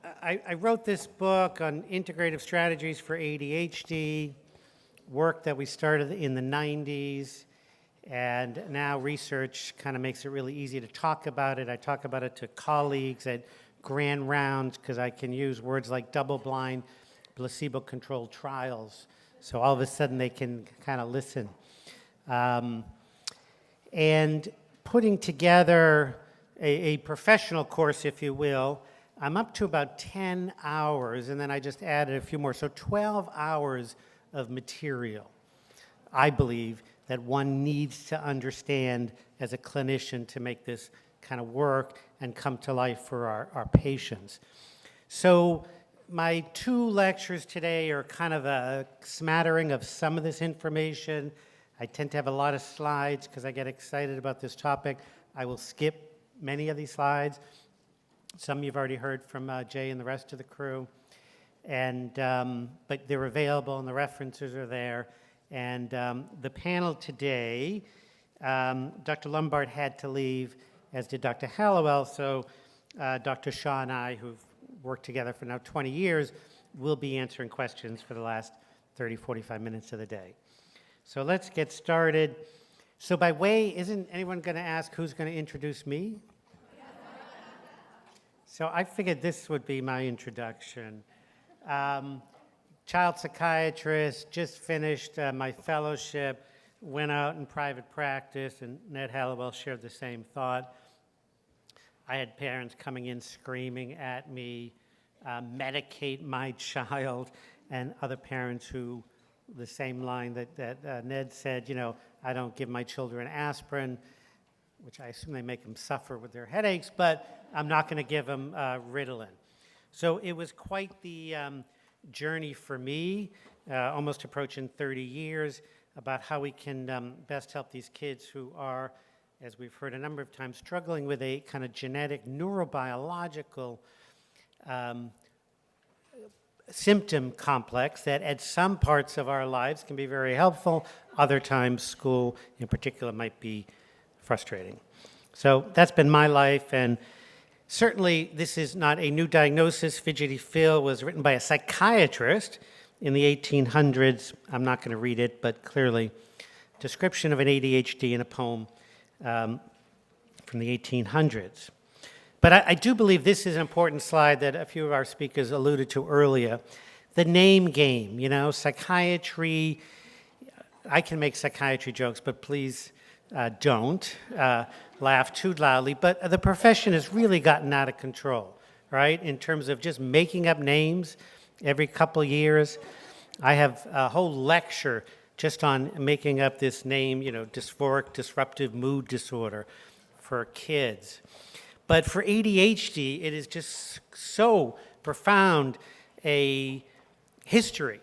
I wrote this book on integrative strategies for ADHD, work that we started in the 90s, and now research kind of makes it really easy to talk about it. I talk about it to colleagues at grand rounds because I can use words like double-blind, placebo-controlled trials. So all of a sudden they can kind of listen. And putting together a professional course, if you will, I'm up to about 10 hours, and then I just added a few more. So 12 hours of material, I believe, that one needs to understand as a clinician to make this kind of work and come to life for our patients. So my 2 lectures today are kind of a smattering of some of this information. I tend to have a lot of slides because I get excited about this topic. I will skip many of these slides. Some you've already heard from Jay and the rest of the crew. And, but they're available and the references are there. And the panel today, Dr. Lombard had to leave, as did Dr. Hallowell, so Dr. Shaw and I, who've worked together for now 20 years, will be answering questions for the last 30, 45 minutes of the day. So let's get started. So by way, isn't anyone going to ask who's going to introduce me? So I figured this would be my introduction. Child psychiatrist, just finished my fellowship, went out in private practice, and Ned Hallowell shared the same thought. I had parents coming in screaming at me, medicate my child, and other parents who, the same line that Ned said, you know, I don't give my children aspirin, which I assume they make them suffer with their headaches, but I'm not going to give them Ritalin. So it was quite the journey for me, almost approaching 30 years, about how we can best help these kids who are, as we've heard a number of times, struggling with a kind of genetic neurobiological symptom complex that at some parts of our lives can be very helpful. Other times, school in particular might be frustrating. So that's been my life, and certainly this is not a new diagnosis. Fidgety Phil was written by a psychiatrist in the 1800s. I'm not going to read it, but clearly, description of an ADHD in a poem from the 1800s. But I do believe this is an important slide that a few of our speakers alluded to earlier. The name game, you know, psychiatry. I can make psychiatry jokes, but please don't laugh too loudly. But the profession has really gotten out of control, right, in terms of just making up names every couple years. I have a whole lecture just on making up this name, you know, dysphoric disruptive mood disorder for kids. But for ADHD, it is just so profound a history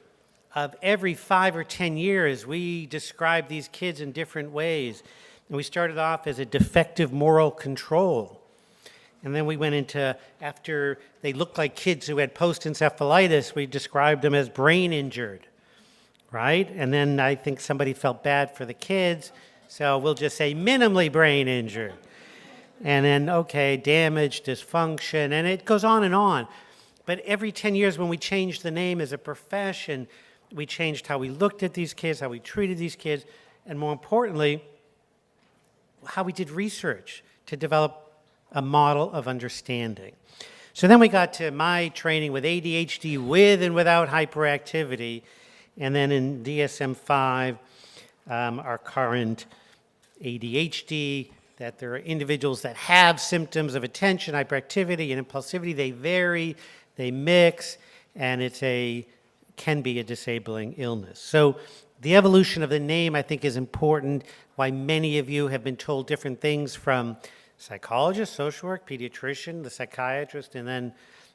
of every 5 or 10 years, we describe these kids in different ways. And we started off as a defective moral control. And then we went into, after they looked like kids who had post-encephalitis, we described them as brain injured, right? And then I think somebody felt bad for the kids, so we'll just say minimally brain injured. And then, okay, damage, dysfunction, and it goes on and on. But every 10 years when we changed the name as a profession, we changed how we looked at these kids, how we treated these kids, and more importantly, how we did research to develop a model of understanding. So then we got to my training with ADHD with and without hyperactivity, and then in DSM-5, our current ADHD, that there are individuals that have symptoms of attention, hyperactivity, and impulsivity. They vary, they mix, and can be a disabling illness. So the evolution of the name, I think, is important, why many of you have been told different things from psychologist, social work, pediatrician, the psychiatrist, and then,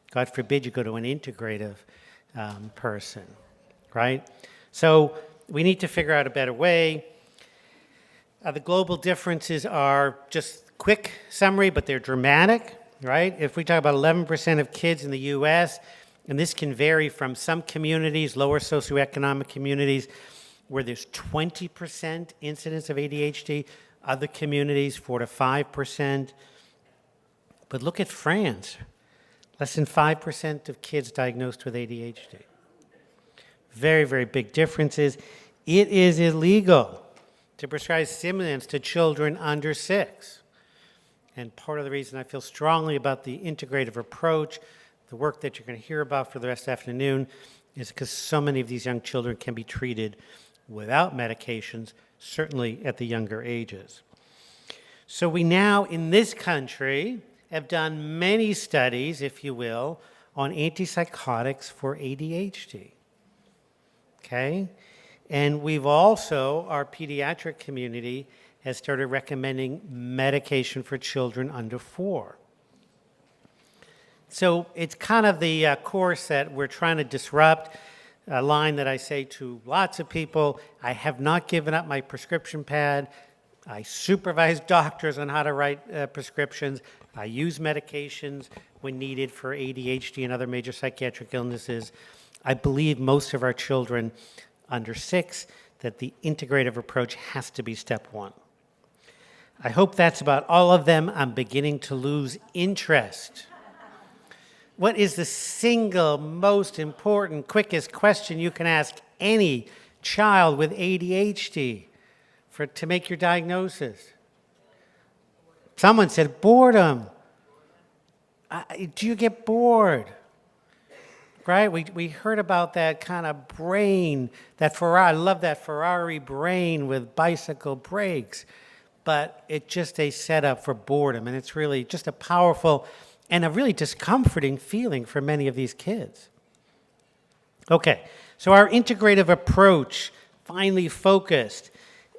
God forbid, you go to an integrative person, right? So we need to figure out a better way. The global differences are just quick summary, but they're dramatic, right? If we talk about 11% of kids in the U.S., and this can vary from some communities, lower socioeconomic communities, where there's 20% incidence of ADHD, other communities 4 to 5%. But look at France. Less than 5% of kids diagnosed with ADHD. Very, very big differences. It is illegal to prescribe stimulants to children under 6. And part of the reason I feel strongly about the integrative approach, the work that you're going to hear about for the rest of the afternoon, is because so many of these young children can be treated without medications, certainly at the younger ages. So we now, in this country, have done many studies, if you will, on antipsychotics for ADHD. Okay? And we've also, our pediatric community has started recommending medication for children under 4. So it's kind of the course that we're trying to disrupt, a line that I say to lots of people: I have not given up my prescription pad. I supervise doctors on how to write prescriptions. I use medications when needed for ADHD and other major psychiatric illnesses. I believe most of our children under 6 that the integrative approach has to be step 1. I hope that's about all of them. I'm beginning to lose interest. What is the single most important, quickest question you can ask any child with ADHD to make your diagnosis? Someone said boredom. Do you get bored? Right? We heard about that kind of brain, that Ferrari, I love that Ferrari brain with bicycle brakes, but it's just a setup for boredom, and it's really just a powerful and a really discomforting feeling for many of these kids. Okay, so our integrative approach finally focused,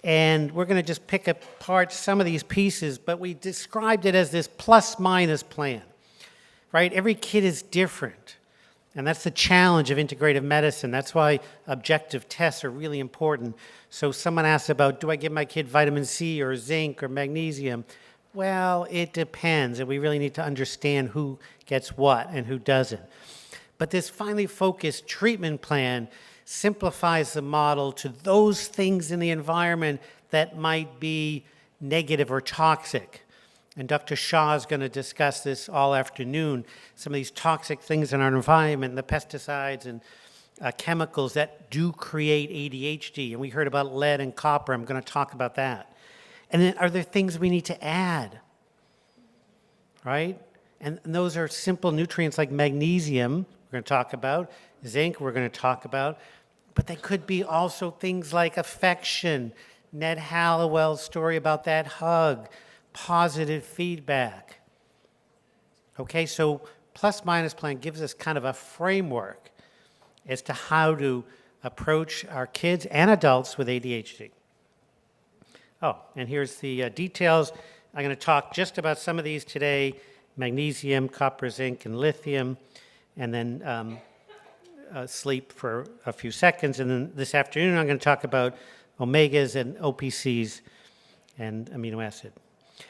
and we're going to just pick apart some of these pieces, but we described it as this plus-minus plan, right? Every kid is different, and that's the challenge of integrative medicine. That's why objective tests are really important. So someone asked about, do I give my kid vitamin C or zinc or magnesium? Well, it depends, and we really need to understand who gets what and who doesn't. But this finely focused treatment plan simplifies the model to those things in the environment that might be negative or toxic. And Dr. Shah is going to discuss this all afternoon, some of these toxic things in our environment, the pesticides and chemicals that do create ADHD. And we heard about lead and copper. I'm going to talk about that. And then are there things we need to add, right? And those are simple nutrients like magnesium, we're going to talk about, zinc, we're going to talk about, but they could be also things like affection, Ned Hallowell's story about that hug, positive feedback. Okay, so plus-minus plan gives us kind of a framework as to how to approach our kids and adults with ADHD. Oh, and here's the details. I'm going to talk just about some of these today: magnesium, copper, zinc, and lithium, and then sleep for a few seconds. And then this afternoon, I'm going to talk about omegas and OPCs and amino acid.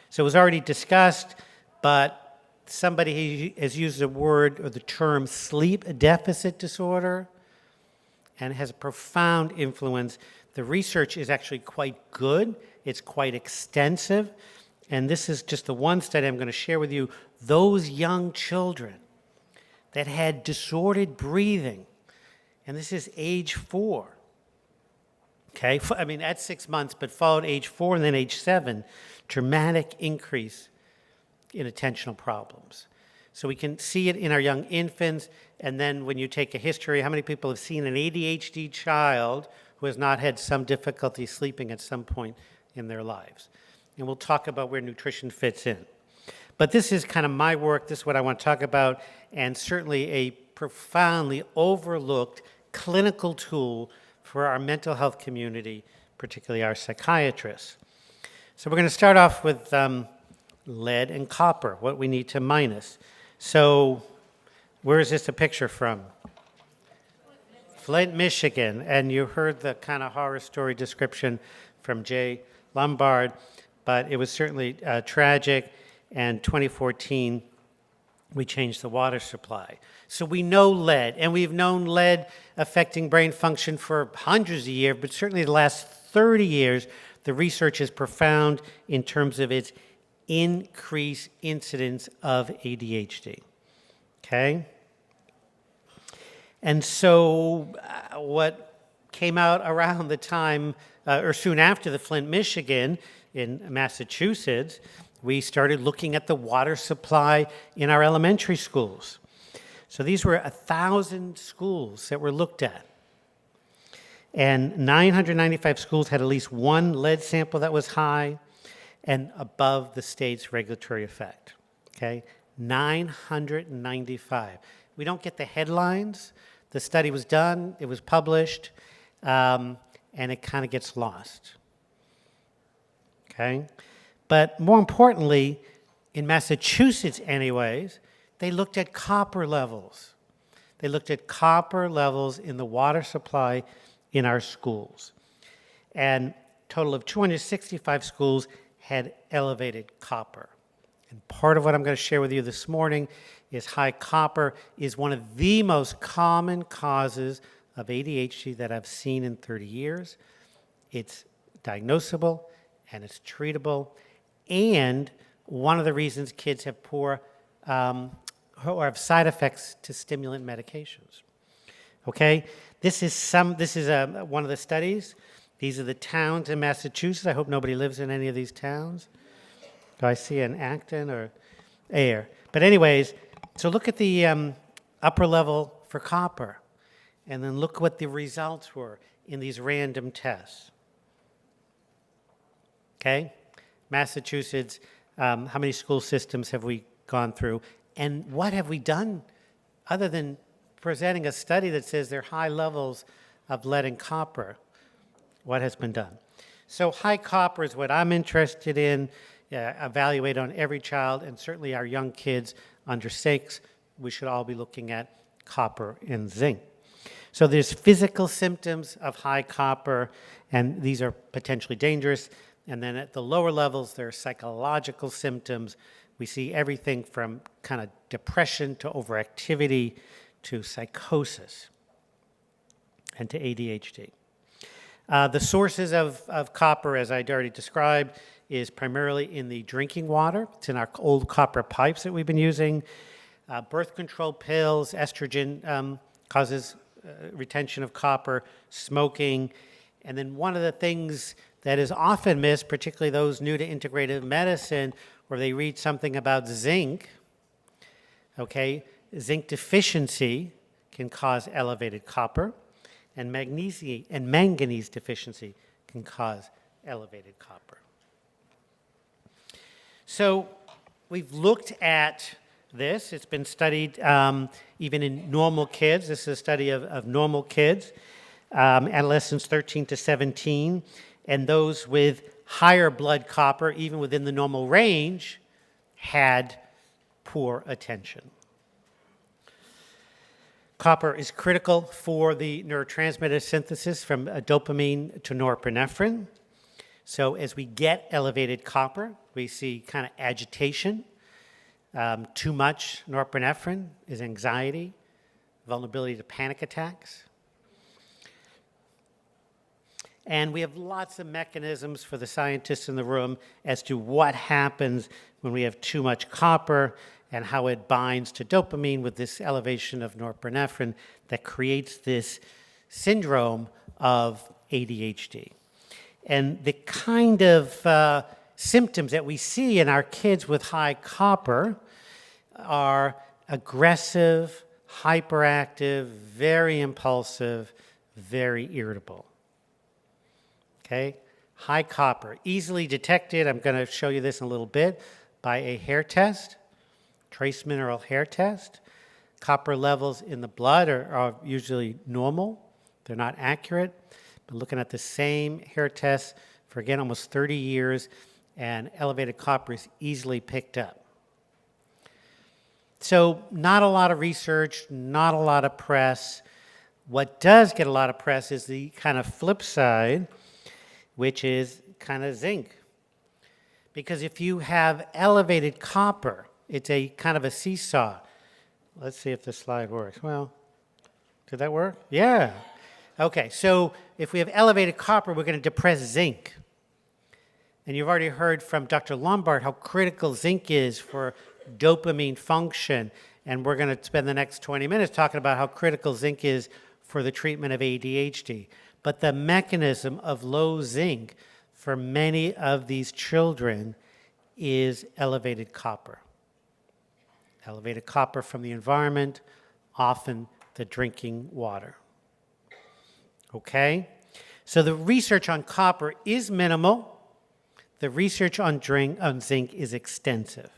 So it was already discussed, but somebody has used the word or the term sleep deficit disorder, and it has a profound influence. The research is actually quite good. It's quite extensive. And this is just the one study I'm going to share with you. Those young children that had disordered breathing, and this is age 4. Okay, I mean, at 6 months, but followed age 4 and then age 7, dramatic increase in attentional problems. So we can see it in our young infants, and then when you take a history, how many people have seen an ADHD child who has not had some difficulty sleeping at some point in their lives? And we'll talk about where nutrition fits in. But this is kind of my work. This is what I want to talk about, and certainly a profoundly overlooked clinical tool for our mental health community, particularly our psychiatrists. So we're going to start off with lead and copper, what we need to minus. So where is this a picture from? Flint, Michigan. And you heard the kind of horror story description from Jay Lombard, but it was certainly tragic. And 2014, we changed the water supply. So we know lead, and we've known lead affecting brain function for hundreds of years, but certainly the last 30 years, the research is profound in terms of its increased incidence of ADHD. Okay? And so what came out around the time, or soon after the Flint, Michigan, in Massachusetts, we started looking at the water supply in our elementary schools. So these were 1,000 schools that were looked at. And 995 schools had at least one lead sample that was high and above the state's regulatory effect. Okay? 995. We don't get the headlines. The study was done, it was published, and it kind of gets lost. Okay? But more importantly, in Massachusetts anyways, they looked at copper levels. They looked at copper levels in the water supply in our schools. And a total of 265 schools had elevated copper. And part of what I'm going to share with you this morning is high copper is one of the most common causes of ADHD that I've seen in 30 years. It's diagnosable and it's treatable. And one of the reasons kids have poor or have side effects to stimulant medications. Okay, this is one of the studies. These are the towns in Massachusetts. I hope nobody lives in any of these towns. Do I see an Acton or Air? But anyways, so look at the upper level for copper, and then look what the results were in these random tests. Okay, Massachusetts. How many school systems have we gone through? And what have we done other than presenting a study that says there are high levels of lead and copper? What has been done? So high copper is what I'm interested in. Evaluate on every child, and certainly our young kids under 6. We should all be looking at copper and zinc. So there's physical symptoms of high copper, and these are potentially dangerous. And then at the lower levels, there are psychological symptoms. We see everything from kind of depression to overactivity to psychosis and to ADHD. The sources of copper, as I already described, is primarily in the drinking water. It's in our old copper pipes that we've been using. Birth control pills, estrogen causes retention of copper, smoking. And then one of the things that is often missed, particularly those new to integrative medicine, where they read something about zinc, okay, zinc deficiency can cause elevated copper, and magnesium and manganese deficiency can cause elevated copper. So we've looked at this. It's been studied even in normal kids. This is a study of normal kids, adolescents 13 to 17, and those with higher blood copper, even within the normal range, had poor attention. Copper is critical for the neurotransmitter synthesis from dopamine to norepinephrine. So as we get elevated copper, we see kind of agitation. Too much norepinephrine is anxiety, vulnerability to panic attacks. And we have lots of mechanisms for the scientists in the room as to what happens when we have too much copper and how it binds to dopamine with this elevation of norepinephrine that creates this syndrome of ADHD. And the kind of symptoms that we see in our kids with high copper are aggressive, hyperactive, very impulsive, very irritable. Okay? High copper, easily detected, I'm going to show you this in a little bit, by a hair test, trace mineral hair test. Copper levels in the blood are usually normal. They're not accurate. But looking at the same hair test for, again, almost 30 years, and elevated copper is easily picked up. So not a lot of research, not a lot of press. What does get a lot of press is the kind of flip side, which is kind of zinc. Because if you have elevated copper, it's a kind of a seesaw. Let's see if this slide works. Well, did that work? Yeah. Okay, so if we have elevated copper, we're going to depress zinc. And you've already heard from Dr. Lombard how critical zinc is for dopamine function And we're going to spend the next 20 minutes talking about how critical zinc is for the treatment of ADHD. But the mechanism of low zinc for many of these children is elevated copper. Elevated copper from the environment, often the drinking water. Okay? So the research on copper is minimal. The research on zinc is extensive.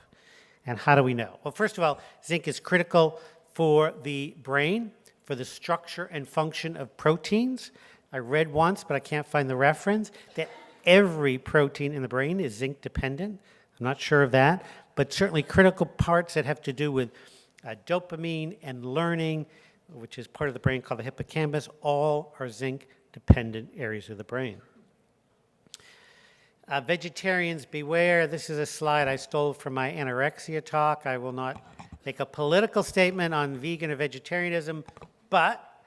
And how do we know? Well, first of all, zinc is critical for the brain, for the structure and function of proteins. I read once, but I can't find the reference, that every protein in the brain is zinc dependent. I'm not sure of that, but certainly critical parts that have to do with dopamine and learning, which is part of the brain called the hippocampus, all are zinc dependent areas of the brain. Vegetarians beware. This is a slide I stole from my anorexia talk. I will not make a political statement on vegan or vegetarianism, but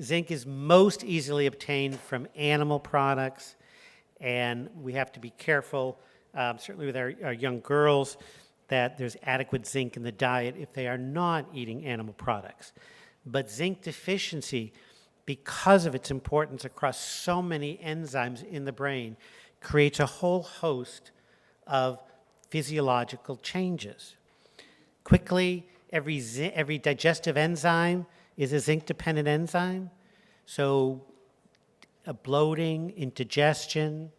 zinc is most easily obtained from animal products, and we have to be careful, certainly with our young girls, that there's adequate zinc in the diet if they are not eating animal products. But zinc deficiency, because of its importance across so many enzymes in the brain, creates a whole host of physiological changes. Quickly, every digestive enzyme is a zinc-dependent enzyme. So bloating, indigestion,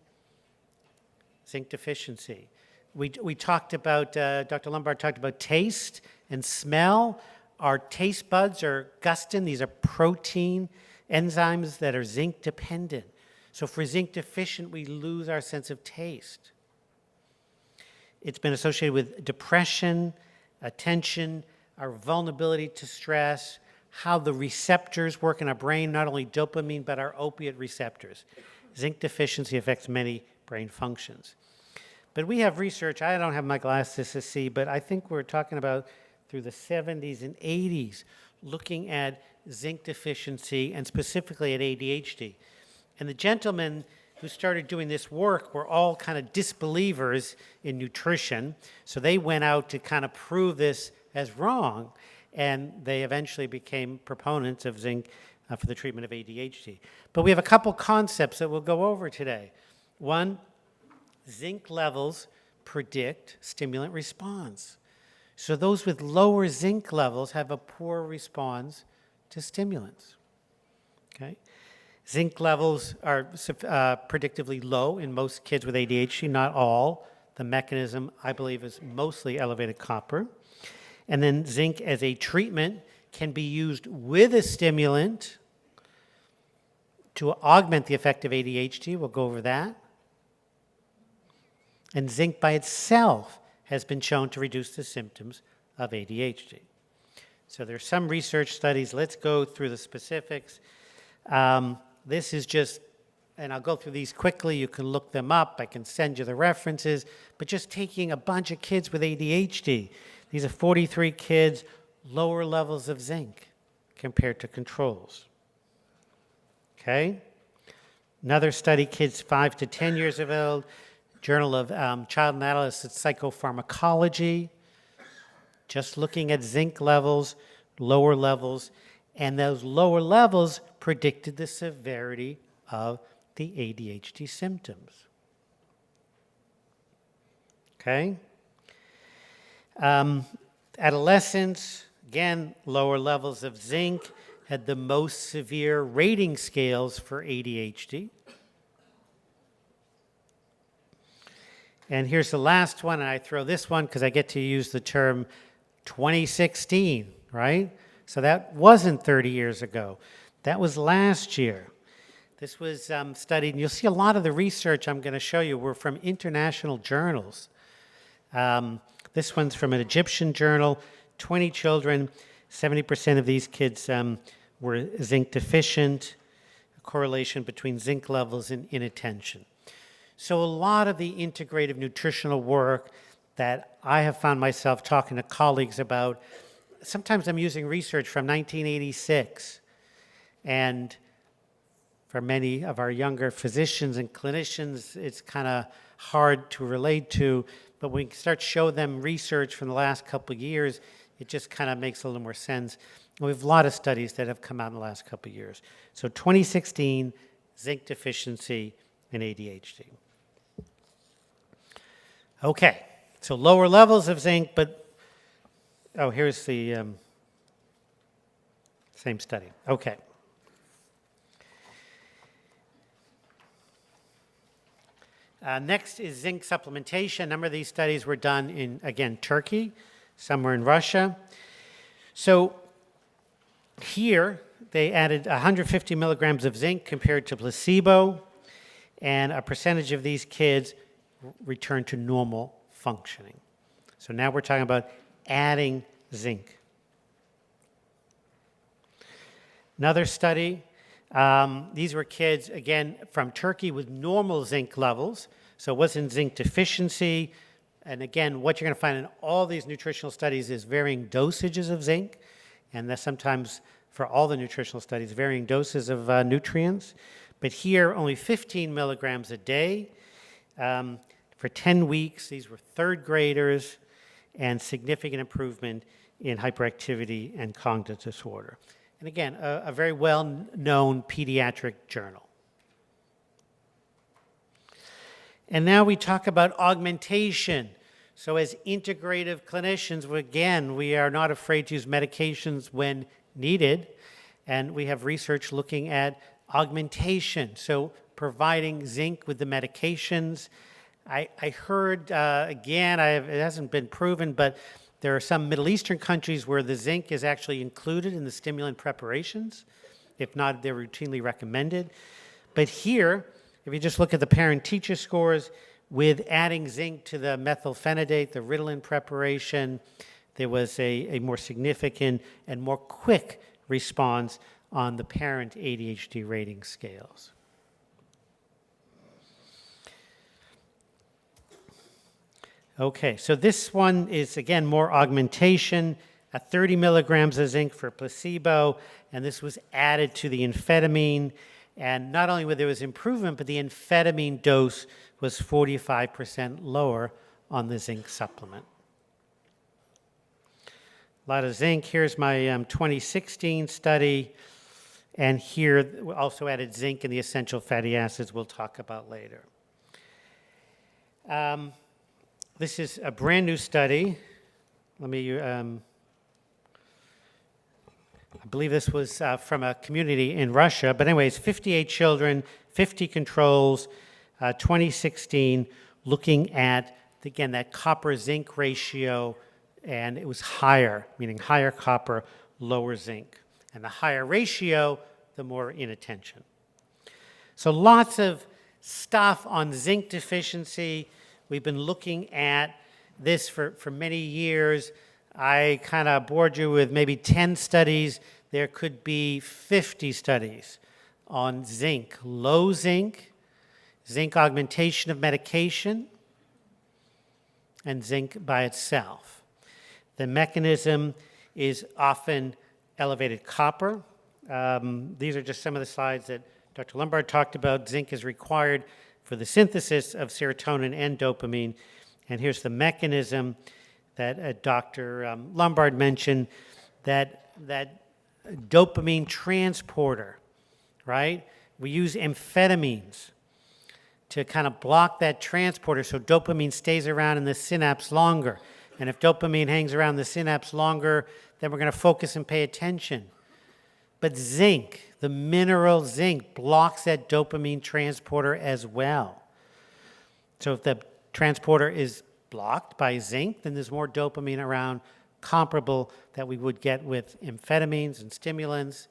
zinc deficiency. We talked about, Dr. Lombard talked about taste and smell. Our taste buds are gustin. These are protein enzymes that are zinc dependent. So if we're zinc deficient, we lose our sense of taste. It's been associated with depression, attention, our vulnerability to stress, how the receptors work in our brain, not only dopamine, but our opiate receptors. Zinc deficiency affects many brain functions. But we have research, I don't have my glasses to see, but I think we're talking about through the 70s and 80s, looking at zinc deficiency and specifically at ADHD. And the gentlemen who started doing this work were all kind of disbelievers in nutrition. So they went out to kind of prove this as wrong. And they eventually became proponents of zinc for the treatment of ADHD. But we have a couple concepts that we'll go over today. One, zinc levels predict stimulant response. So those with lower zinc levels have a poor response to stimulants. Okay? Zinc levels are predictively low in most kids with ADHD, not all. The mechanism, I believe, is mostly elevated copper. And then zinc as a treatment can be used with a stimulant to augment the effect of ADHD. We'll go over that. And zinc by itself has been shown to reduce the symptoms of ADHD. So there's some research studies. Let's go through the specifics. This is just, and I'll go through these quickly. You can look them up. I can send you the references. But just taking a bunch of kids with ADHD, these are 43 kids, lower levels of zinc compared to controls. Okay? Another study, kids 5 to 10 years of age, Journal of Child and Adolescent Psychopharmacology, just looking at zinc levels, lower levels, and those lower levels predicted the severity of the ADHD symptoms. Okay? Adolescents, again, lower levels of zinc had the most severe rating scales for ADHD. And here's the last one, and I throw this one because I get to use the term 2016, right? So that wasn't 30 years ago. That was last year. This was studied, and you'll see a lot of the research I'm going to show you were from international journals. This one's from an Egyptian journal, 20 children, 70% of these kids were zinc deficient, a correlation between zinc levels and inattention. So a lot of the integrative nutritional work that I have found myself talking to colleagues about, sometimes I'm using research from 1986. And for many of our younger physicians and clinicians, it's kind of hard to relate to, but when we start to show them research from the last couple of years, it just kind of makes a little more sense. And we have a lot of studies that have come out in the last couple of years. So 2016, zinc deficiency and ADHD. Okay, so lower levels of zinc, but, oh, here's the same study. Okay. Next is zinc supplementation. A number of these studies were done in, again, Turkey, some were in Russia. So here, they added 150 milligrams of zinc compared to placebo, and a percentage of these kids returned to normal functioning. So now we're talking about adding zinc. Another study, these were kids, again, from Turkey with normal zinc levels, so it wasn't zinc deficiency. And again, what you're going to find in all these nutritional studies is varying dosages of zinc, and that's sometimes for all the nutritional studies, varying doses of nutrients. But here, only 15 milligrams a day for 10 weeks. These were third graders, and significant improvement in hyperactivity and cognitive disorder. And again, a very well-known pediatric journal. And now we talk about augmentation. So as integrative clinicians, again, we are not afraid to use medications when needed, and we have research looking at augmentation, so providing zinc with the medications. I heard, again, it hasn't been proven, but there are some Middle Eastern countries where the zinc is actually included in the stimulant preparations. If not, they're routinely recommended. But here, if you just look at the parent-teacher scores, with adding zinc to the methylphenidate, the Ritalin preparation, there was a more significant and more quick response on the parent ADHD rating scales. Okay, so this one is, again, more augmentation, at 30 milligrams of zinc for placebo, and this was added to the amphetamine. And not only was there improvement, but the amphetamine dose was 45% lower on the zinc supplement. A lot of zinc. Here's my 2016 study. And here we also added zinc in the essential fatty acids we'll talk about later. This is a brand new study. Let me, I believe this was from a community in Russia. But anyways, 58 children, 50 controls, 2016, looking at, again, that copper-zinc ratio, and it was higher, meaning higher copper, lower zinc. And the higher ratio, the more inattention. So lots of stuff on zinc deficiency. We've been looking at this for many years. I kind of bored you with maybe 10 studies. There could be 50 studies on zinc, low zinc, zinc augmentation of medication, and zinc by itself. The mechanism is often elevated copper. These are just some of the slides that Dr. Lombard talked about. Zinc is required for the synthesis of serotonin and dopamine. And here's the mechanism that Dr. Lombard mentioned, that dopamine transporter, right? We use amphetamines to kind of block that transporter so dopamine stays around in the synapse longer. And if dopamine hangs around the synapse longer, then we're going to focus and pay attention. But zinc, the mineral zinc, blocks that dopamine transporter as well. So if the transporter is blocked by zinc, then there's more dopamine around, comparable that we would get with amphetamines and stimulants.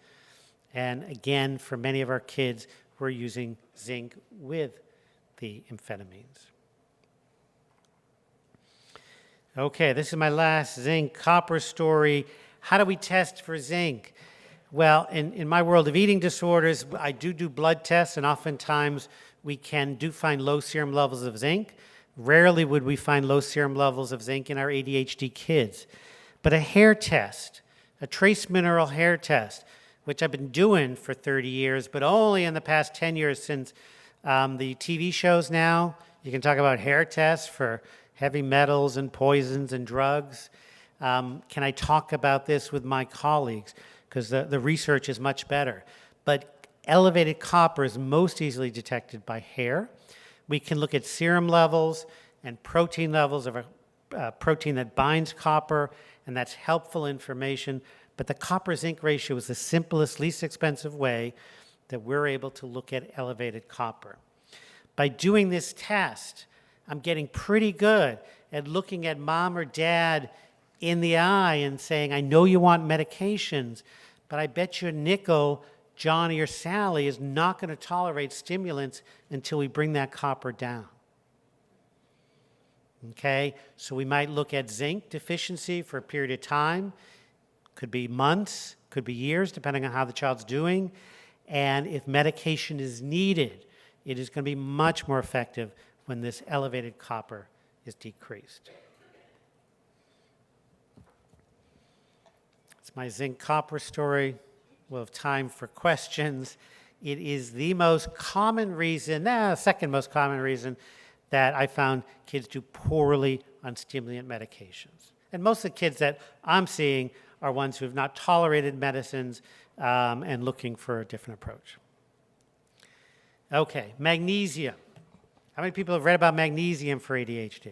And again, for many of our kids, we're using zinc with the amphetamines. Okay, this is my last zinc copper story. How do we test for zinc? Well, in my world of eating disorders, I do blood tests, and oftentimes we do find low serum levels of zinc. Rarely would we find low serum levels of zinc in our ADHD kids. But a hair test, a trace mineral hair test, which I've been doing for 30 years, but only in the past 10 years since the TV shows now. You can talk about hair tests for heavy metals and poisons and drugs. Can I talk about this with my colleagues? Because the research is much better. But elevated copper is most easily detected by hair. We can look at serum levels and protein levels of a protein that binds copper, and that's helpful information. But the copper-zinc ratio is the simplest, least expensive way that we're able to look at elevated copper. By doing this test, I'm getting pretty good at looking at mom or dad in the eye and saying, I know you want medications, but I bet you a nickel Johnny or Sally is not going to tolerate stimulants until we bring that copper down. Okay, so we might look at zinc deficiency for a period of time. Could be months, could be years, depending on how the child's doing. And if medication is needed, it is going to be much more effective when this elevated copper is decreased. It's my zinc copper story. We'll have time for questions. It is the most common reason, second most common reason, that I found kids do poorly on stimulant medications. And most of the kids that I'm seeing are ones who have not tolerated medicines and looking for a different approach. Okay, magnesium. How many people have read about magnesium for ADHD?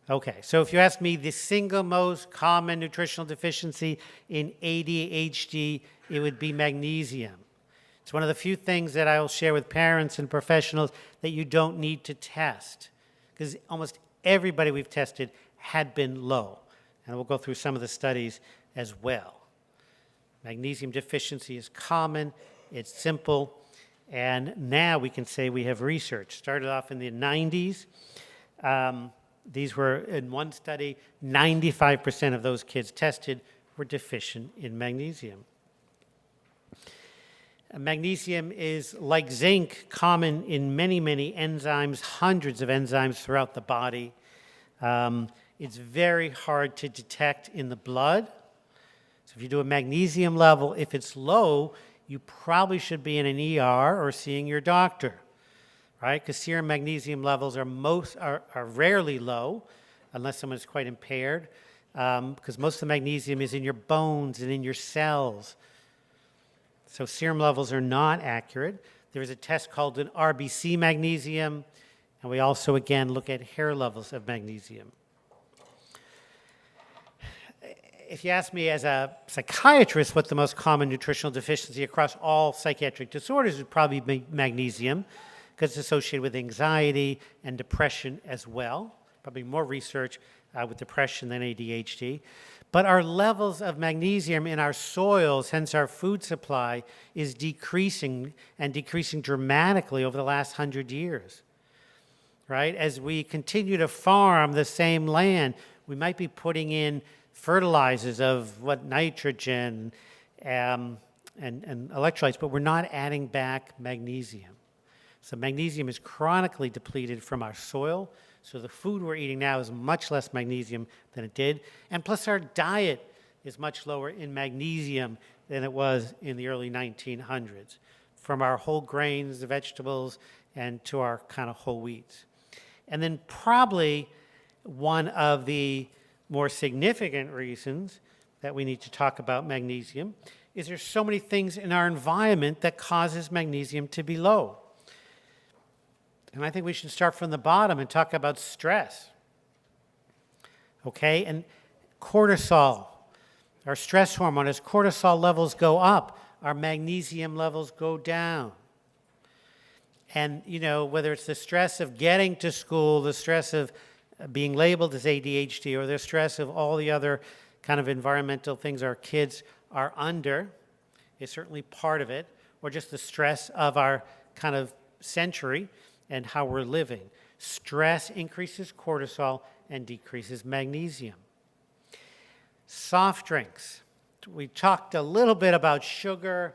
Okay, so if you ask me the single most common nutritional deficiency in ADHD, it would be magnesium. It's one of the few things that I will share with parents and professionals that you don't need to test, because almost everybody we've tested had been low. And we'll go through some of the studies as well. Magnesium deficiency is common, it's simple, and now we can say we have research. Started off in the 90s. These were, in one study, 95% of those kids tested were deficient in magnesium. Magnesium is, like zinc, common in many, many enzymes, hundreds of enzymes throughout the body. It's very hard to detect in the blood. So if you do a magnesium level, if it's low, you probably should be in an ER or seeing your doctor, right? Because serum magnesium levels are rarely low, unless someone is quite impaired, because most of the magnesium is in your bones and in your cells. So serum levels are not accurate. There is a test called an RBC magnesium, and we also, again, look at hair levels of magnesium. If you ask me as a psychiatrist what the most common nutritional deficiency across all psychiatric disorders would probably be magnesium, because it's associated with anxiety and depression as well. Probably more research with depression than ADHD. But our levels of magnesium in our soils, hence our food supply, is decreasing, and decreasing dramatically over the last 100 years. Right? As we continue to farm the same land, we might be putting in fertilizers of nitrogen and electrolytes, but we're not adding back magnesium. So magnesium is chronically depleted from our soil. So the food we're eating now is much less magnesium than it did. And plus our diet is much lower in magnesium than it was in the early 1900s, from our whole grains, the vegetables, and to our kind of whole wheats. And then probably one of the more significant reasons that we need to talk about magnesium is there's so many things in our environment that causes magnesium to be low. And I think we should start from the bottom and talk about stress. Okay, and cortisol, our stress hormone, as cortisol levels go up, our magnesium levels go down. And, you know, whether it's the stress of getting to school, the stress of being labeled as ADHD, or the stress of all the other kind of environmental things our kids are under, is certainly part of it, or just the stress of our kind of century and how we're living. Stress increases cortisol and decreases magnesium. Soft drinks. We talked a little bit about sugar.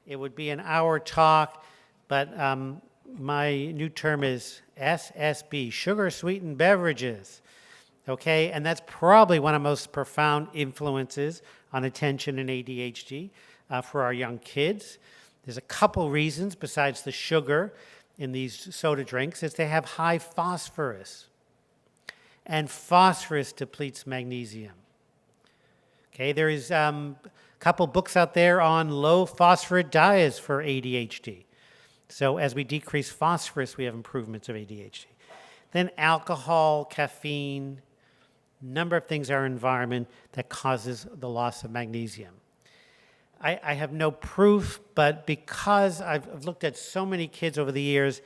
It would be an hour talk, but my new term is SSB, sugar-sweetened beverages. Okay, and that's probably one of the most profound influences on attention in ADHD. for our young kids. There's a couple reasons besides the sugar in these soda drinks, is they have high phosphorus. And phosphorus depletes magnesium. Okay, there is a couple books out there on low phosphorus diets for ADHD. So as we decrease phosphorus, we have improvements of ADHD. Then alcohol, caffeine, number of things in our environment that causes the loss of magnesium. I have no proof, but because I've looked at so many kids over the years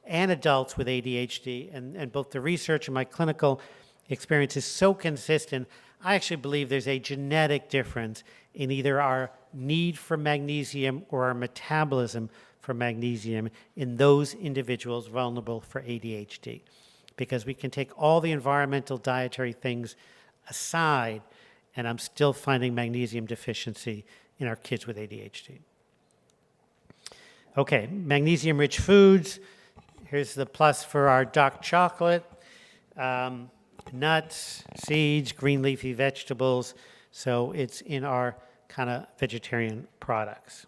and adults with ADHD, and both the research and my clinical experience is so consistent, I actually believe there's a genetic difference in either our need for magnesium or our metabolism for magnesium in those individuals vulnerable for ADHD. Because we can take all the environmental dietary things aside, and I'm still finding magnesium deficiency in our kids with ADHD. Okay, magnesium-rich foods. Here's the plus for our dark chocolate. Nuts, seeds, green leafy vegetables. So it's in our kind of vegetarian products.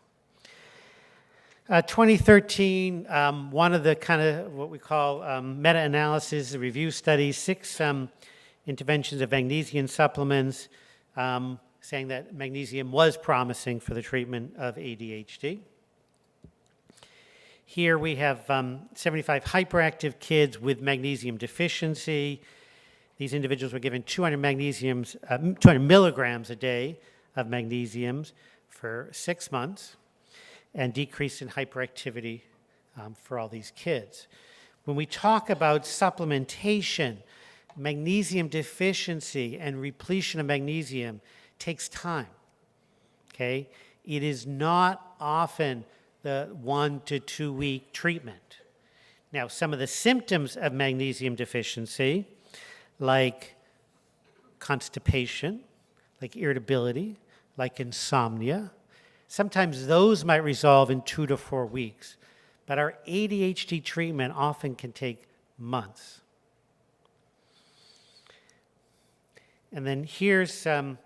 2013, one of the kind of what we call meta-analysis, review studies, 6 interventions of magnesium supplements, saying that magnesium was promising for the treatment of ADHD. Here we have 75 hyperactive kids with magnesium deficiency. These individuals were given 200 milligrams a day of magnesiums for 6 months, and decrease in hyperactivity for all these kids. When we talk about supplementation, magnesium deficiency and repletion of magnesium takes time, okay? It is not often the 1 to 2 week treatment. Now, some of the symptoms of magnesium deficiency, like constipation, like irritability, like insomnia, sometimes those might resolve in 2 to 4 weeks, but our ADHD treatment often can take months. And then here's a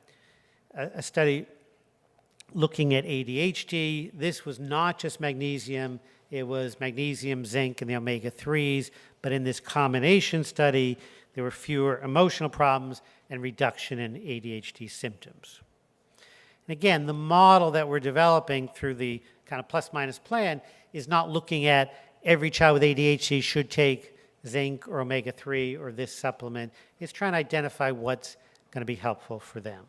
study looking at ADHD. This was not just magnesium, it was magnesium, zinc, and the omega-3s, but in this combination study, there were fewer emotional problems and reduction in ADHD symptoms. And again, the model that we're developing through the kind of plus-minus plan is not looking at every child with ADHD should take zinc or omega-3 or this supplement. It's trying to identify what's going to be helpful for them.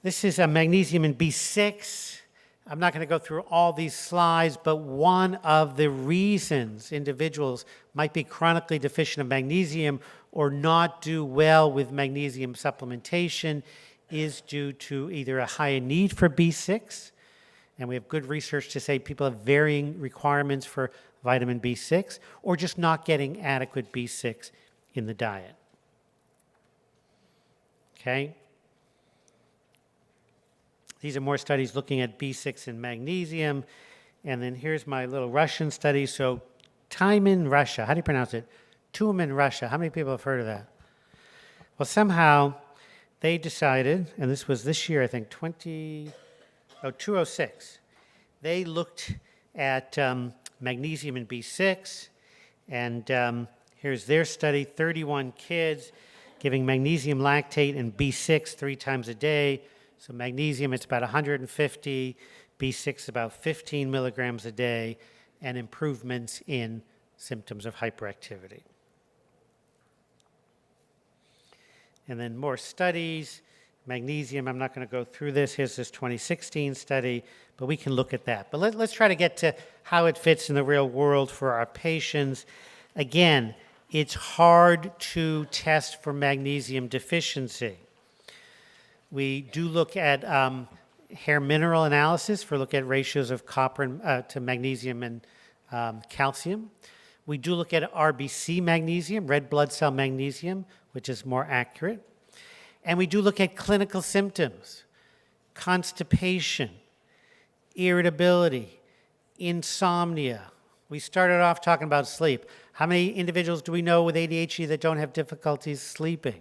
This is a magnesium and B6. I'm not going to go through all these slides, but one of the reasons individuals might be chronically deficient of magnesium or not do well with magnesium supplementation is due to either a higher need for B6, and we have good research to say people have varying requirements for vitamin B6, or just not getting adequate B6 in the diet. Okay? These are more studies looking at B6 and magnesium. And then here's my little Russian study. So Tyumen, Russia. How do you pronounce it? Tyumen, Russia. How many people have heard of that? Well, somehow they decided, and this was this year, I think, 206. They looked at magnesium and B6. And here's their study, 31 kids giving magnesium lactate and B6 3 times a day. So magnesium, it's about 150, B6 about 15 milligrams a day, and improvements in symptoms of hyperactivity. And then more studies. Magnesium, I'm not going to go through this. Here's this 2016 study, but we can look at that. But let's try to get to how it fits in the real world for our patients. Again, it's hard to test for magnesium deficiency. We do look at hair mineral analysis for look at ratios of copper to magnesium and calcium. We do look at RBC magnesium, red blood cell magnesium, which is more accurate. And we do look at clinical symptoms, constipation, irritability, insomnia. We started off talking about sleep. How many individuals do we know with ADHD that don't have difficulties sleeping?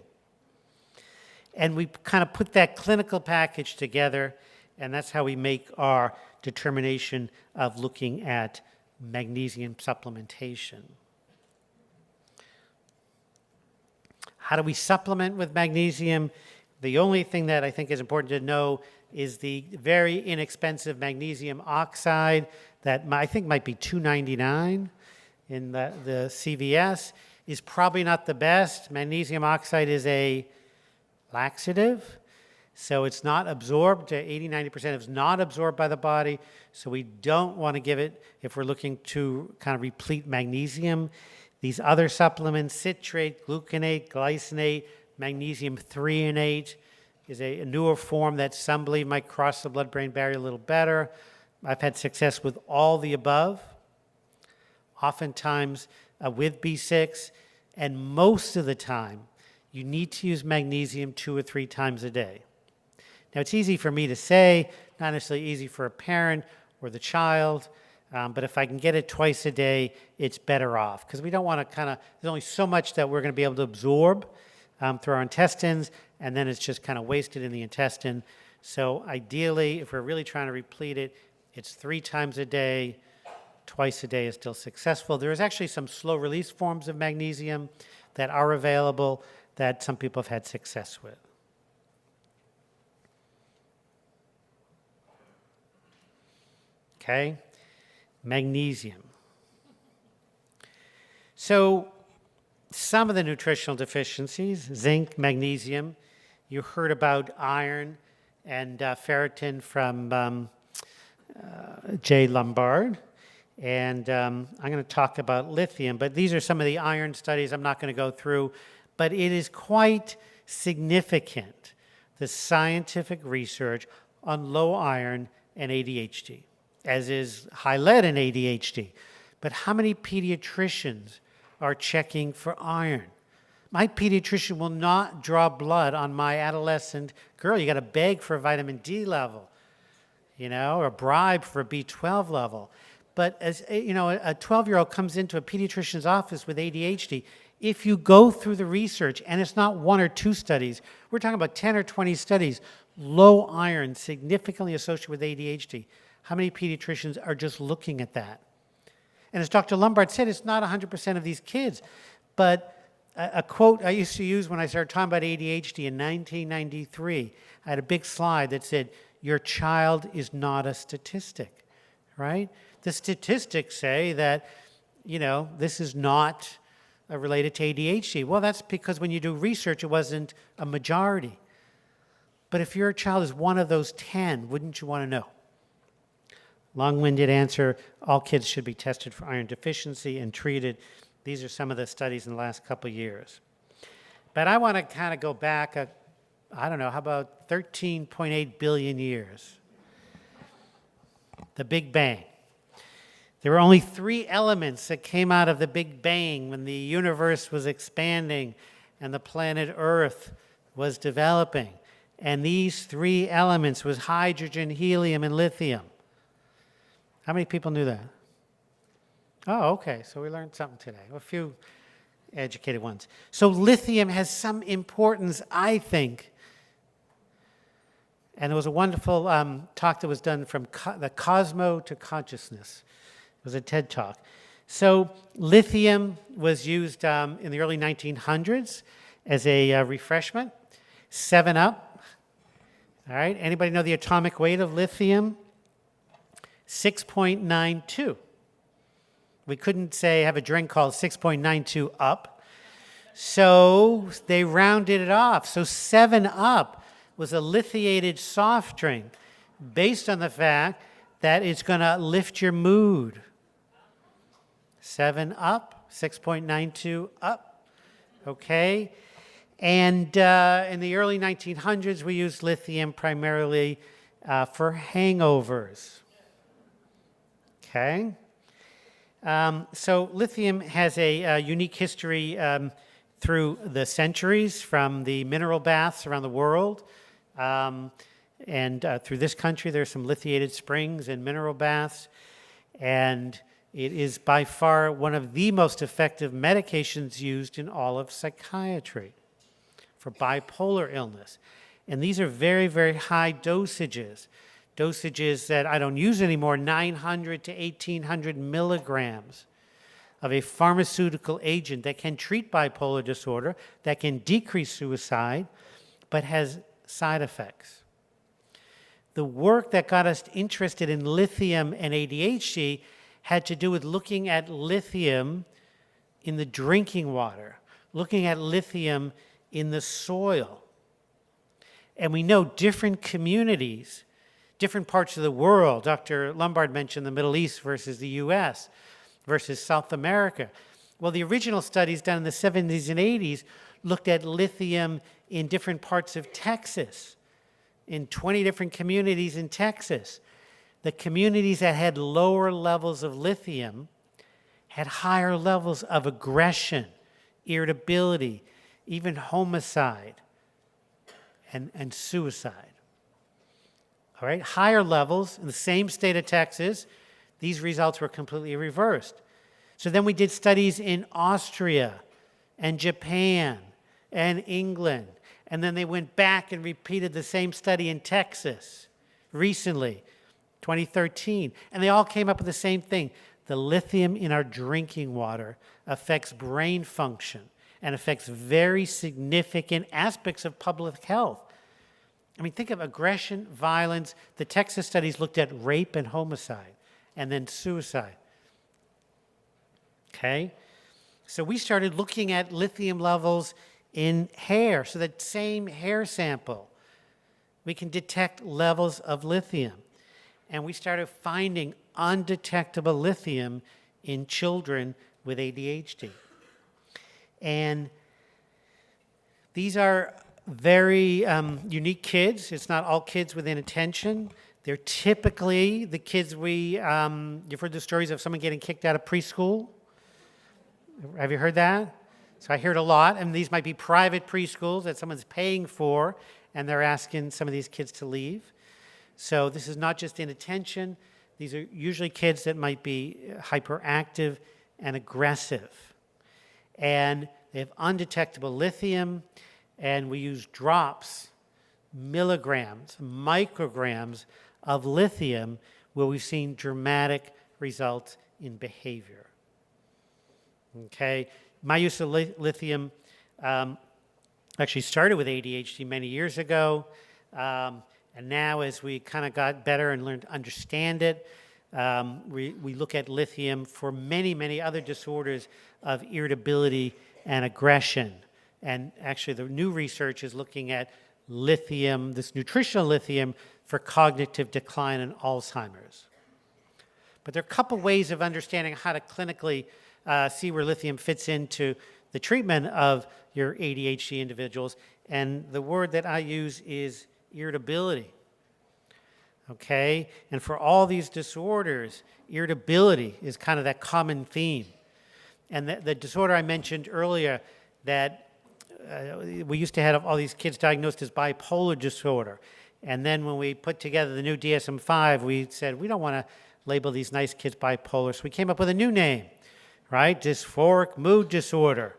And we kind of put that clinical package together, and that's how we make our determination of looking at magnesium supplementation. How do we supplement with magnesium? The only thing that I think is important to know is the very inexpensive magnesium oxide that I think might be $2.99 in the CVS is probably not the best. Magnesium oxide is a laxative, so it's not absorbed. 80-90% is not absorbed by the body, so we don't want to give it if we're looking to kind of replete magnesium. These other supplements, citrate, gluconate, glycinate, magnesium threonate, is a newer form that some believe might cross the blood-brain barrier a little better. I've had success with all the above, oftentimes with B6, and most of the time, you need to use magnesium 2 or 3 times a day. Now, it's easy for me to say, not necessarily easy for a parent or the child, but if I can get it twice a day, it's better off, because we don't want to there's only so much that we're going to be able to absorb through our intestines, and then it's just kind of wasted in the intestine. So ideally, if we're really trying to replete it, it's 3 times a day. Twice a day is still successful. There is actually some slow-release forms of magnesium that are available that some people have had success with. Okay, magnesium. So some of the nutritional deficiencies, zinc, magnesium, you heard about iron and ferritin from Jay Lombard. And I'm going to talk about lithium, but these are some of the iron studies I'm not going to go through, but it is quite significant, the scientific research on low iron and ADHD, as is high lead in ADHD. But how many pediatricians are checking for iron? My pediatrician will not draw blood on my adolescent girl. You got to beg for a vitamin D level, or bribe for a B12 level. But as a 12-year-old comes into a pediatrician's office with ADHD, if you go through the research, and it's not 1 or 2 studies, we're talking about 10 or 20 studies, low iron significantly associated with ADHD. How many pediatricians are just looking at that? And as Dr. Lombard said, it's not 100% of these kids. But a quote I used to use when I started talking about ADHD in 1993, I had a big slide that said, "Your child is not a statistic," right? The statistics say that, this is not related to ADHD. Well, that's because when you do research, it wasn't a majority. But if your child is one of those 10, wouldn't you want to know? Long-winded answer, all kids should be tested for iron deficiency and treated. These are some of the studies in the last couple of years. But I want to kind of go back, how about 13.8 billion years? The Big Bang. There were only 3 elements that came out of the Big Bang when the universe was expanding and the planet Earth was developing. And these 3 elements was hydrogen, helium, and lithium. How many people knew that? Oh, okay, so we learned something today. A few educated ones. So lithium has some importance, I think. And there was a wonderful talk that was done from the Cosmo to Consciousness. It was a TED Talk. So lithium was used in the early 1900s as a refreshment. 7-Up. All right, anybody know the atomic weight of lithium? 6.92. We couldn't say have a drink called 6.92 up. So they rounded it off. So 7-Up was a lithiated soft drink based on the fact that it's going to lift your mood. 7-Up, 6.92 up, okay? And in the early 1900s, we used lithium primarily for hangovers, okay? So lithium has a unique history through the centuries, from the mineral baths around the world. And through this country, there's some lithiated springs and mineral baths. And it is by far one of the most effective medications used in all of psychiatry for bipolar illness. And these are very, very high dosages. dosages that I don't use anymore, 900 to 1,800 milligrams of a pharmaceutical agent that can treat bipolar disorder, that can decrease suicide, but has side effects. The work that got us interested in lithium and ADHD had to do with looking at lithium in the drinking water, looking at lithium in the soil. And we know different communities, different parts of the world, Dr. Lombard mentioned the Middle East versus the US versus South America. Well, the original studies done in the 70s and 80s looked at lithium in different parts of Texas, in 20 different communities in Texas. The communities that had lower levels of lithium had higher levels of aggression, irritability, even homicide, and suicide. All right, higher levels in the same state of Texas, these results were completely reversed. So then we did studies in Austria and Japan and England, and then they went back and repeated the same study in Texas recently, 2013, and they all came up with the same thing. The lithium in our drinking water affects brain function and affects very significant aspects of public health. I mean, think of aggression, violence. The Texas studies looked at rape and homicide, and then suicide. Okay? So we started looking at lithium levels in hair. So that same hair sample, we can detect levels of lithium. And we started finding undetectable lithium in children with ADHD. And these are very unique kids. It's not all kids with inattention. They're typically the kids you've heard the stories of someone getting kicked out of preschool. Have you heard that? So I hear it a lot, and these might be private preschools that someone's paying for, and they're asking some of these kids to leave. So this is not just inattention. These are usually kids that might be hyperactive and aggressive. And they have undetectable lithium, and we use drops, milligrams, micrograms of lithium where we've seen dramatic results in behavior. Okay, my use of lithium actually started with ADHD many years ago. And now as we kind of got better and learned to understand it, we look at lithium for many, many other disorders of irritability and aggression. And actually the new research is looking at lithium, this nutritional lithium, for cognitive decline and Alzheimer's. But there are a couple ways of understanding how to clinically see where lithium fits into the treatment of your ADHD individuals. And the word that I use is irritability. Okay? And for all these disorders, irritability is kind of that common theme. And the disorder I mentioned earlier that we used to have all these kids diagnosed as bipolar disorder. And then when we put together the new DSM-5, we said, we don't want to label these nice kids bipolar. So we came up with a new name, right? Dysphoric mood disorder.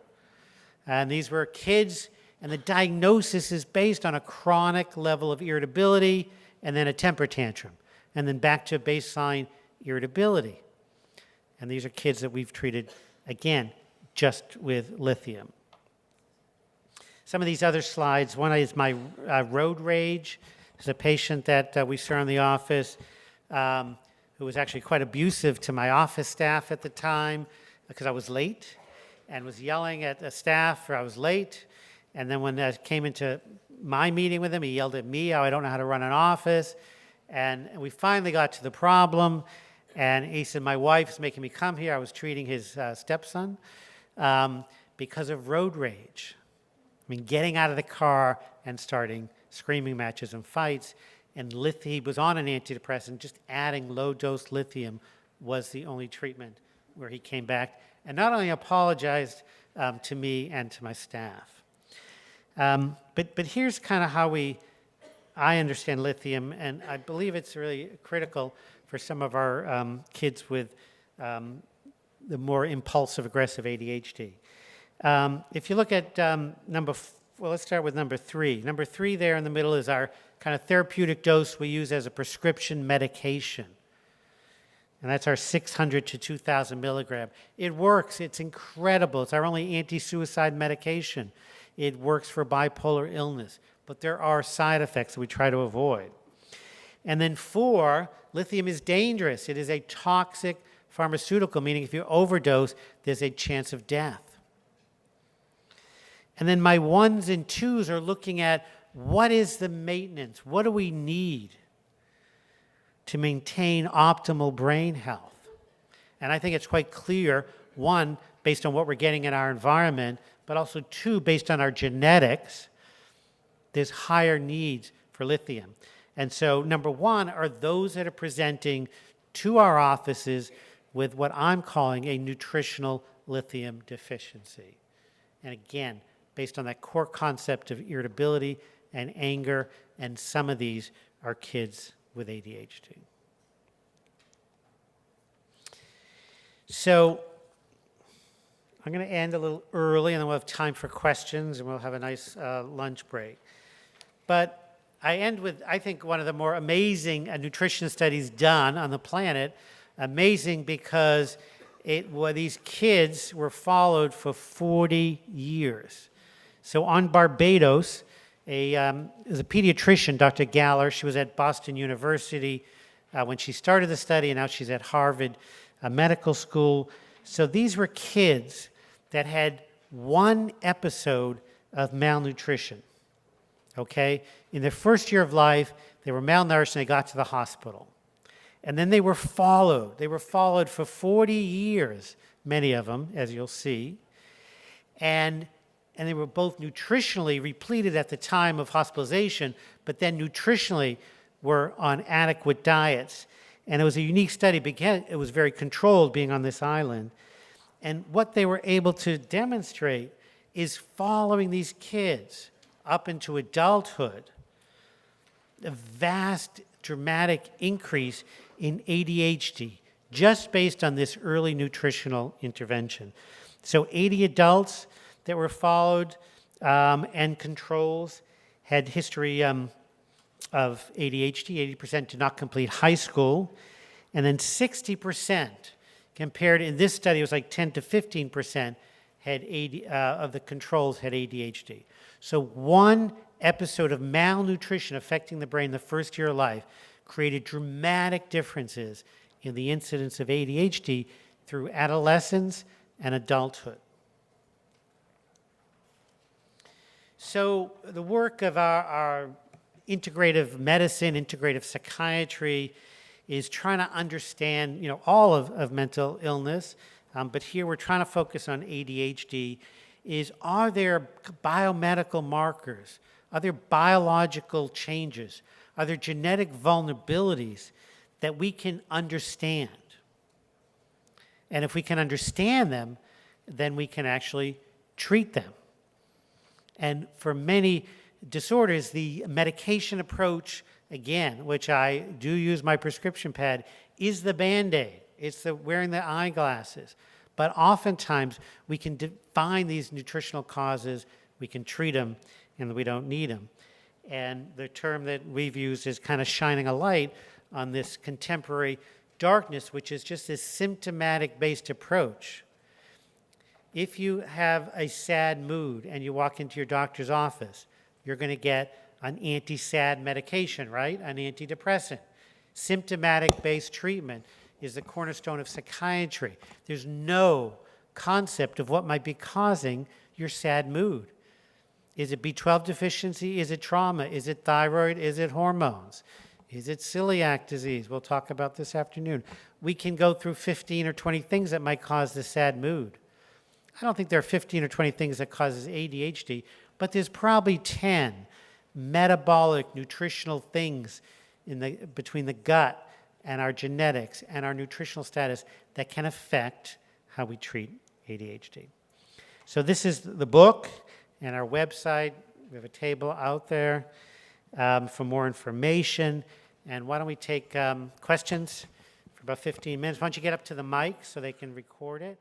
And these were kids, and the diagnosis is based on a chronic level of irritability and then a temper tantrum, and then back to baseline irritability. And these are kids that we've treated, again, just with lithium. Some of these other slides, one is my road rage. There's a patient that we saw in the office who was actually quite abusive to my office staff at the time because I was late and was yelling at the staff for I was late. And then when I came into my meeting with him, he yelled at me, how I don't know how to run an office. And we finally got to the problem. And he said, my wife's making me come here. I was treating his stepson because of road rage. I mean, getting out of the car and starting screaming matches and fights. And he was on an antidepressant. Just adding low-dose lithium was the only treatment where he came back and not only apologized to me and to my staff. But here's kind of how I understand lithium, and I believe it's really critical for some of our kids with the more impulsive, aggressive ADHD. If you look at number well, let's start with number 3. Number 3 there in the middle is our kind of therapeutic dose we use as a prescription medication. And that's our 600 to 2,000 milligram. It works. It's incredible. It's our only anti-suicide medication. It works for bipolar illness. But there are side effects that we try to avoid. And then 4, lithium is dangerous. It is a toxic pharmaceutical, meaning if you overdose, there's a chance of death. And then my 1s and 2s are looking at what is the maintenance? What do we need to maintain optimal brain health? And I think it's quite clear, 1, based on what we're getting in our environment, but also 2, based on our genetics, there's higher needs for lithium. And so number 1 are those that are presenting to our offices with what I'm calling a nutritional lithium deficiency. And again, based on that core concept of irritability and anger, and some of these are kids with ADHD. So I'm going to end a little early, and then we'll have time for questions, and we'll have a nice lunch break. But I end with, I think, one of the more amazing nutrition studies done on the planet. Amazing because these kids were followed for 40 years. So on Barbados, there's a pediatrician, Dr. Galler. She was at Boston University when she started the study, and now she's at Harvard Medical School. So these were kids that had 1 episode of malnutrition, okay? In their first year of life, they were malnourished and they got to the hospital. And then they were followed. They were followed for 40 years, many of them, as you'll see. And they were both nutritionally repleted at the time of hospitalization, but then nutritionally were on adequate diets. And it was a unique study because it was very controlled being on this island. And what they were able to demonstrate is following these kids up into adulthood, a vast, dramatic increase in ADHD just based on this early nutritional intervention. So 80 adults that were followed and controls had history of ADHD. 80% did not complete high school. And then 60% compared, in this study, it was like 10 to 15% had of the controls had ADHD. So 1 episode of malnutrition affecting the brain the first year of life created dramatic differences in the incidence of ADHD through adolescence and adulthood. So the work of our integrative medicine, integrative psychiatry, is trying to understand, all of mental illness, but here we're trying to focus on ADHD, are there biomedical markers? Are there biological changes? Are there genetic vulnerabilities that we can understand? And if we can understand them, then we can actually treat them. And for many disorders, the medication approach, again, which I do use my prescription pad, is the Band-Aid. It's the wearing the eyeglasses. But oftentimes, we can define these nutritional causes, we can treat them, and we don't need them. And the term that we've used is kind of shining a light on this contemporary darkness, which is just this symptomatic-based approach. If you have a sad mood and you walk into your doctor's office, you're going to get an anti-sad medication, right? An antidepressant. Symptomatic-based treatment is the cornerstone of psychiatry. There's no concept of what might be causing your sad mood. Is it B12 deficiency? Is it trauma? Is it thyroid? Is it hormones? Is it celiac disease? We'll talk about this afternoon. We can go through 15 or 20 things that might cause the sad mood. I don't think there are 15 or 20 things that causes ADHD, but there's probably 10 metabolic, nutritional things between the gut and our genetics and our nutritional status that can affect how we treat ADHD. So this is the book and our website. We have a table out there for more information. And why don't we take questions for about 15 minutes? Why don't you get up to the mic so they can record it?